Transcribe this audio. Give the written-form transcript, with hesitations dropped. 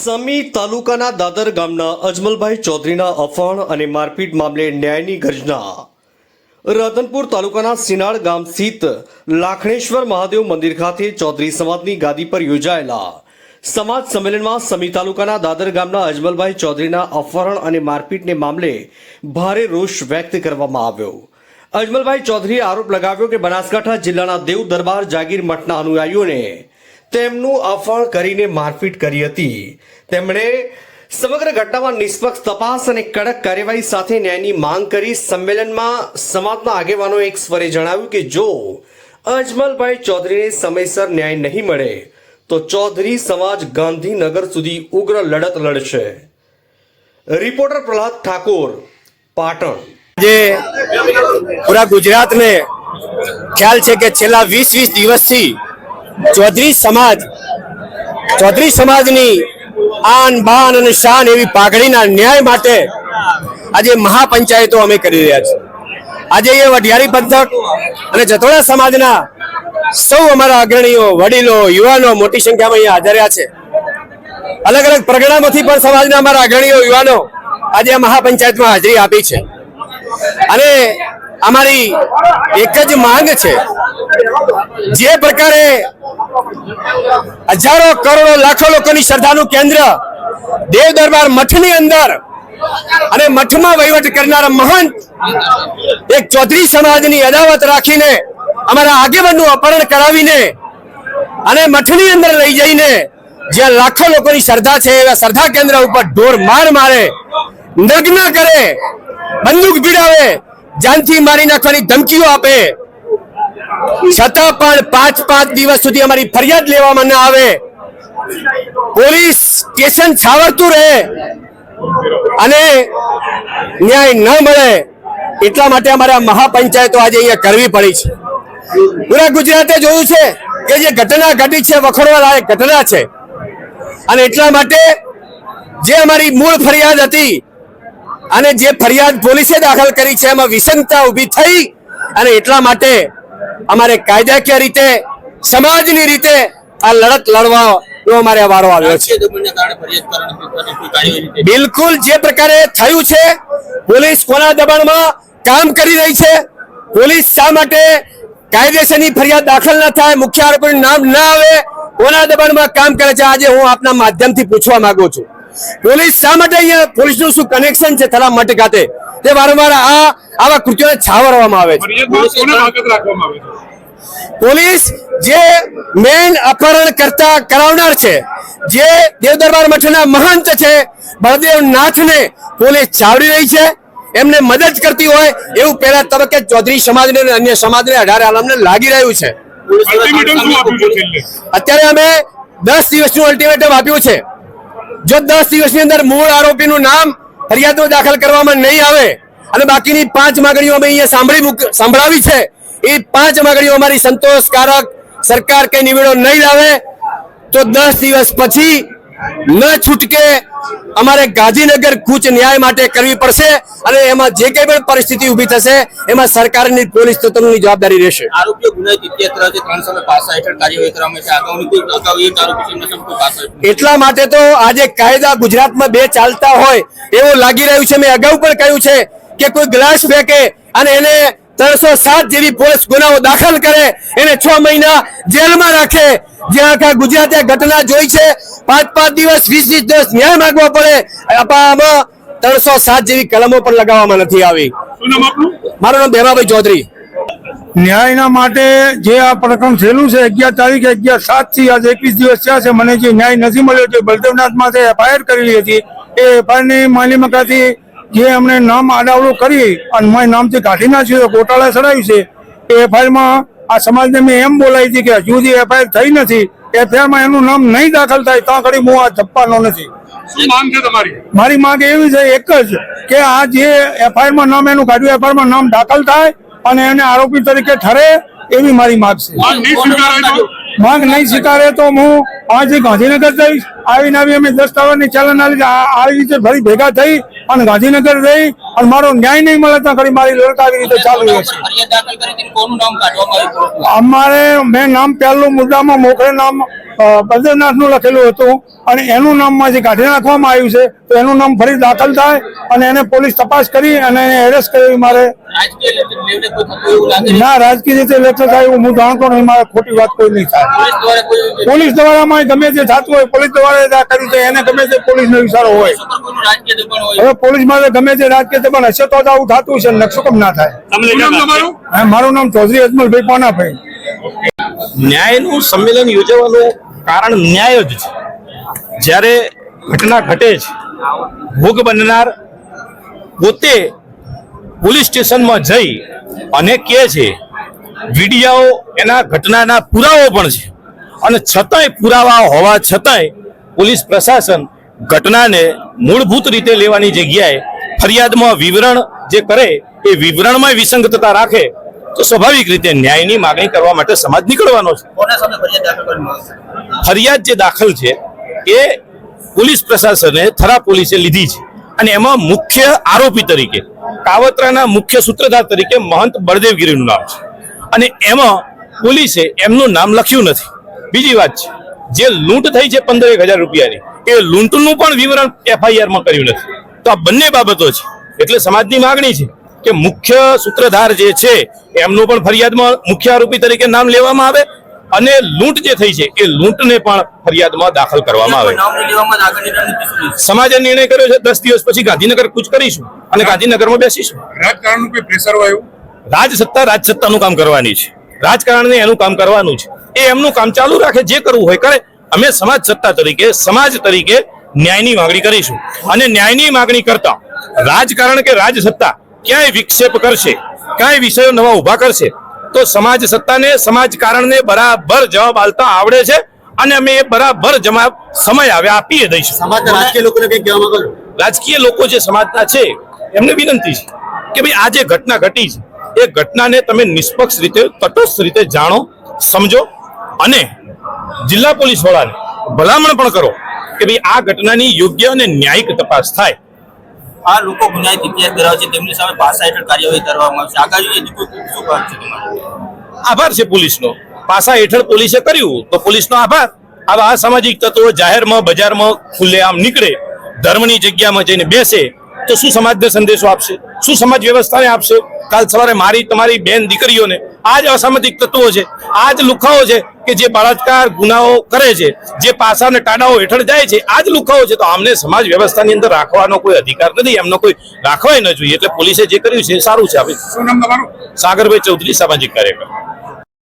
સમી તાલુકાના દાદર ગામના અજમલભાઈ ચૌધરીના અપહરણ અને મારપીટ મામલે ન્યાયની ગર્જના। રાધનપુર તાલુકાના સિનાળ ગામ સ્થિત લાખણેશ્વર મહાદેવ મંદિર ખાતે ચૌધરી સમાજની ગાદી પર યોજાયેલા સમાજ સંમેલનમાં સમી તાલુકાના દાદર ગામના અજમલભાઈ ચૌધરીના અપહરણ અને મારપીટને મામલે ભારે રોષ વ્યક્ત કરવામાં આવ્યો। અજમલભાઈ ચૌધરીએ આરોપ લગાવ્યો કે બનાસકાંઠા જિલ્લાના દેવ દરબાર જાગીર મઠના અનુયાયીઓને તેમનું અપહરણ કરીને મારપીટ કરી હતી। તેમણે સમગ્ર ઘટનામાં નિષ્પક્ષ તપાસ અને કડક કાર્યવાહી સાથે ન્યાયની માંગ કરી। સંમેલનમાં સમાજના આગેવાનો એક સ્વરે જણાવ્યું કે જો અજમલભાઈ ચૌધરીને સમયસર ન્યાય નહીં મળે તો ચૌધરી સમાજ ગાંધીનગર સુધી ઉગ્ર લડત લડશે। રિપોર્ટર પ્રહલાદ ઠાકોર, પાટણ। જે પૂરા ગુજરાતને ખ્યાલ છે કે છેલ્લા 20 દિવસથી ચૌધરી સમાજની આન બાન અને શાન એવી પાઘડીના ન્યાય માટે આજે મહાપંચાયતો અમે કરી રહ્યા છીએ। આજે એ વઢિયારી પંથક અને જતોડા સમાજના સૌ અમારા અગ્રણીઓ, વડીલો, યુવાનો મોટી સંખ્યામાં અહીંયા હાજર છે। અલગ અલગ પરગણામાંથી પણ સમાજના અમારા અગ્રણીઓ, યુવાનો આજે આ મહાપંચાયતમાં હાજરી આપી છે અને અમારી એક જ માંગ છે, જે પ્રકારે હજારો કરોડો લાખો લોકોની શ્રદ્ધાનું કેન્દ્ર દેવ દરબાર મઠની અંદર અને મઠમાં વહીવટ કરનારા મહંત એક ચૌધરી સમાજની અદાવત રાખીને અમારા આગેવાનનું અપહરણ કરાવીને અને મઠની અંદર લઈ જઈને જ્યાં લાખો લોકોની શ્રદ્ધા છે એવા શ્રદ્ધા કેન્દ્ર ઉપર ઢોર માર મારે, નગ્ન કરે, બંદૂક ભીડાવે, જાનથી મારી નાખવાની ધમકીઓ આપે, છતાં પણ 5 દિવસ સુધી અમારી ફરિયાદ લેવામાં ન આવે, પોલીસ સ્ટેશન છાવરતું રહે અને ન્યાય ન મળે, એટલા માટે અમારે મહાપંચાયતો આજે અહીંયા કરવી પડી છે। પૂરા ગુજરાતે જોયું છે કે જે ઘટના ઘટી છે વખોડવા લાયક ઘટના છે અને એટલા માટે જે અમારી મૂળ ફરિયાદ હતી અને જે ફરિયાદ પોલીસે દાખલ કરી છે એમાં વિસંગતતા ઊભી થઈ અને એટલા માટે અમારે કાયદાકીય રીતે, સમાજની રીતે આ લડત લડવાનો અમારે વારો આવ્યો છે। બિલકુલ જે પ્રકારે થયું છે, પોલીસ કોના દબાણમાં કામ કરી રહી છે, પોલીસ શા માટે કાયદેસરની ફરિયાદ દાખલ ન થાય, મુખ્ય આરોપીનું નામ ન આવે, કોના દબાણમાં કામ કરે છે, આજે હું આપના માધ્યમથી પૂછવા માંગુ છું। પોલીસ શા માટે અહીંયા, પોલીસનું શું કનેક્શન છે થરા મઠ ખાતે, તે વારંવાર આવા કૃત્યોને છાવરવામાં આવે છે। પોલીસ જે મેન અપહરણ કરાવનાર છે, જે દેવ દરબાર મઠના મહંત છે બળદેવ નાથને પોલીસ છાવરી રહી છે, એમને મદદ કરતી હોય એવું પહેલા તબક્કે ચૌધરી સમાજને અને અન્ય સમાજને 18 આલમને લાગી રહ્યું છે। અત્યારે અમે 10 દિવસનું અલ્ટિમેટમ આપ્યું છે। જો 10 દિવસની અંદર મૂળ આરોપીનું નામ ફરિયાદો દાખલ કરવામાં નહીં આવે અને બાકીની 5 માંગણીઓ અમે અહીંયા સંભળાવી છે, એ 5 માંગણીઓ અમારી સંતોષકારક સરકાર કઈ નિવેડો નહીં લાવે તો 10 દિવસ પછી ન છૂટકે અમારે ગાંધીનગર કૂચ ન્યાય માટે કરવી પડશે અને એમાં જે કઈ પણ પરિસ્થિતિ ઊભી થશે એમાં સરકારની પોલીસ તંત્રની જવાબદારી રહેશે। આરોપીઓ ગુનાહિત ઇતિહાસ ધરાવતા 300 પાસા હેઠળ કાર્યવાહી કરવામાં છે। અગાઉ એક આરોપી પાસા એટલા માટે તો આજે કાયદા ગુજરાતમાં બે ચાલતા હોય એવું લાગી રહ્યું છે। મેં અગાઉ પણ કહ્યું છે કે કોઈ ગ્લાસ ફેંકે અને એને 307 જેવી પોલીસ ગુનાઓ દાખલ કરે, એને 6 મહિના જેલમાં રાખે, જ્યાં આખા ગુજરાતે ઘટના જોઈ છે। 5 દિવસ 20 દિવસ ન્યાય માંગવા પડે, આમાં 307 જેવી કલમો પણ લગાવવામાં નથી આવી। મારું નામ ભેમાભાઈ ચૌધરી। ન્યાયના માટે જે આ પ્રકરણ થયેલું છે 11 તારીખે 11/7 થી આજે 21 દિવસ થયા છે, મને જે ન્યાય નથી મળ્યો, જે બલદેવનાથ માટે એફઆઈઆર કરેલી હતી એ એફઆઈઆરની માલિમકાથી જે અમને નામ આડાવડું કરી અને મારા નામથી કાઢી નાખ્યું, ગોટાળા ચડાવ્યું છે। એ એફઆઈઆરમાં આ સમાજને મેં એમ બોલાવી હતી કે હજુ સુધી એફઆઈઆર થઈ નથી, એફઆઈઆરમાં એનું નામ નહીં દાખલ થાય ત્યાં ઘડી હું આ જપવાનો નથી। મારી માંગ એવી છે એક જ કે આ જે એફઆઈઆરમાં નામ એનું કાઢ્યું, એફઆઈઆરમાં નામ દાખલ થાય અને એને આરોપી તરીકે ઠરે એવી મારી માંગ છે। માંગ નહીં સ્વીકારે તો હું આજે ગાંધીનગર જઈશ, આવીને અમે દસ્તાવેજની ચાલન આવી રીતે ફરી ભેગા થઈ અને ગાંધીનગર રહી અને મારો ન્યાય નહીં મળે ત્યાં ઘડી મારી લડત આવી રીતે ચાલુ રહેશે। અમારે મેં નામ પહેલું મુદ્દામાં મોખરે નામ બલદેવનાથ નું લખેલું હતું અને એનું નામમાંથી કાઢી નાખવામાં આવ્યું છે, તો એનું નામ ફરી દાખલ થાય અને એને પોલીસ તપાસ કરી અને એને એરેસ્ટ કરી. મારે રાજકીય લેવલે કોઈ થતું એવું લાગે છે? ના, રાજકીય રીતે લેટર થાય એવું હું જાણતો નહીં. મારે ખોટી વાત કોઈ નહીં થાય. પોલીસ દ્વારા કોઈ પોલીસ દ્વારામાં ગમે તે થતું હોય, પોલીસ દ્વારા કર્યું છે એને ગમે તે પોલીસનો ઇશારો હોય. ઉપર કોઈનું રાજકીય દબાણ હોય? હવે પોલીસમાં ગમે તે રાજકીય દબાણ હશે તો જ આવું થતું છે, નકશો કેમ ના થાય? હા, મારું નામ ચૌધરી અજમલભાઈ પાનાભાઈ. ન્યાયનું સંમેલન યોજવાનું કારણ ન્યાય જ છે. જ્યારે ઘટના ઘટે છે, ભોગ બનનાર પોતે પોલીસ સ્ટેશનમાં જઈ અને કહે છે, વિડીયો એના ઘટનાના પુરાવો પણ છે, અને છતાંય પુરાવા હોવા છતાંય પોલીસ પ્રશાસન ઘટનાને મૂળભૂત રીતે લેવાની જગ્યાએ ફરિયાદમાં વિવરણ જે કરે એ વિવરણમાં વિસંગતતા રાખે, તો સ્વાભાવિક રીતે ન્યાયની માગણી કરવા માટે સમાજ નીકળવાનો છે. કોના સામે ફરિયાદ દાખલ કરવામાં આવશે? ફરિયાદ જે દાખલ છે એ પોલીસ પ્રશાસને થરા પોલીસે લીધી છે, અને એમાં મુખ્ય આરોપી તરીકે કાવતરાના મુખ્ય સૂત્રધાર તરીકે મહંત બળદેવગીરીનું નામ છે, અને એમાં પોલીસે એમનું નામ લખ્યું નથી. બીજી વાત છે, જે લૂંટ થઈ છે 15,000 રૂપિયાની, એ લૂંટનું પણ વિવરણ FIR માં કર્યું નથી. તો આ બંને બાબતો છે. એટલે સમાજની માગણી છે કે મુખ્ય સૂત્રધાર જે છે એમનું પણ ફરિયાદમાં મુખ્ય આરોપી તરીકે નામ લેવામાં આવે, અને લૂંટ જે થઈ છે એ લૂંટને પણ ફરિયાદમાં દાખલ કરવામાં આવે. નામ નહીં લેવામાં જ આગળની રણનીતિ શું રહેશે? સમાજે નિર્ણય કર્યો છે 10 દિવસ પછી ગાંધીનગર કૂચ કરીશું અને ગાંધીનગરમાં બેસીશું. રાજકારણનું કોઈ પ્રેશર હોય એવું? રાજસત્તાનું કામ કરવાની છે, રાજકારણને એનું કામ કરવાનું છે. એ એમનું કામ ચાલુ રાખે, જે કરવું હોય કરે. અમે સમાજ સત્તા તરીકે, સમાજ તરીકે ન્યાયની માગણી કરીશું, અને ન્યાયની માગણી કરતા રાજકારણ કે રાજસત્તા ક્યાંય વિક્ષેપ કરશે, ક્યાંય વિષયો નવા ઉભા કરશે, તો સમાજ સત્તાને, સમાજ કારણને બરાબર જવાબ આલતા આવડે છે, અને અમે એ બરાબર જવાબ સમય આવે આપીએ દઈશું. સમાજના રાજકીય લોકોને કંઈક કહેવા માંગો છો? રાજકીય લોકો જે સમાજના છે એમને વિનંતી છે કે ભાઈ આ જે ઘટના ઘટી છે એ ઘટનાને તમે નિષ્પક્ષ રીતે, તટસ્થ રીતે જાણો, સમજો, અને જિલ્લા પોલીસ વડાને ભલામણ પણ કરો કે ભાઈ આ ઘટનાની યોગ્ય અને ન્યાયિક તપાસ થાય. આ લોકો ગુનાહિત ઇતિહાસ ધરાવે છે, તેમની સામે પાસા હેઠળ કાર્યવાહી કરવામાં આવશે. આગામી શું કામ છે તમારું? આભાર છે પોલીસનો. પાસા હેઠળ પોલીસે કર્યું તો પોલીસનો આભાર. આવા અસામાજિક તત્વો જાહેરમાં, બજારમાં ખુલ્લેઆમ નીકળે, ધર્મની જગ્યામાં જઈને બેસે, તો શું સમાજને સંદેશો આપશે? શું સમાજ વ્યવસ્થાને આપશે? કાલ સવારે મારી, તમારી બેન દીકરીઓને આ જ અસામાજિક તત્વો છે, આ જ લુખાઓ છે કે જે બળાત્કાર ગુનાઓ કરે છે, જે પાસાને ટાડાઓ હેઠળ જાય છે, આ જ લુખાઓ છે. તો આમને સમાજ વ્યવસ્થાની અંદર રાખવાનો કોઈ અધિકાર નથી, એમનો કોઈ રાખવાય ન જોઈએ. એટલે પોલીસે જે કર્યું છે એ સારું છે. શું નામ તમારું? સાગરભાઈ ચૌધરી, સામાજિક કાર્યકર.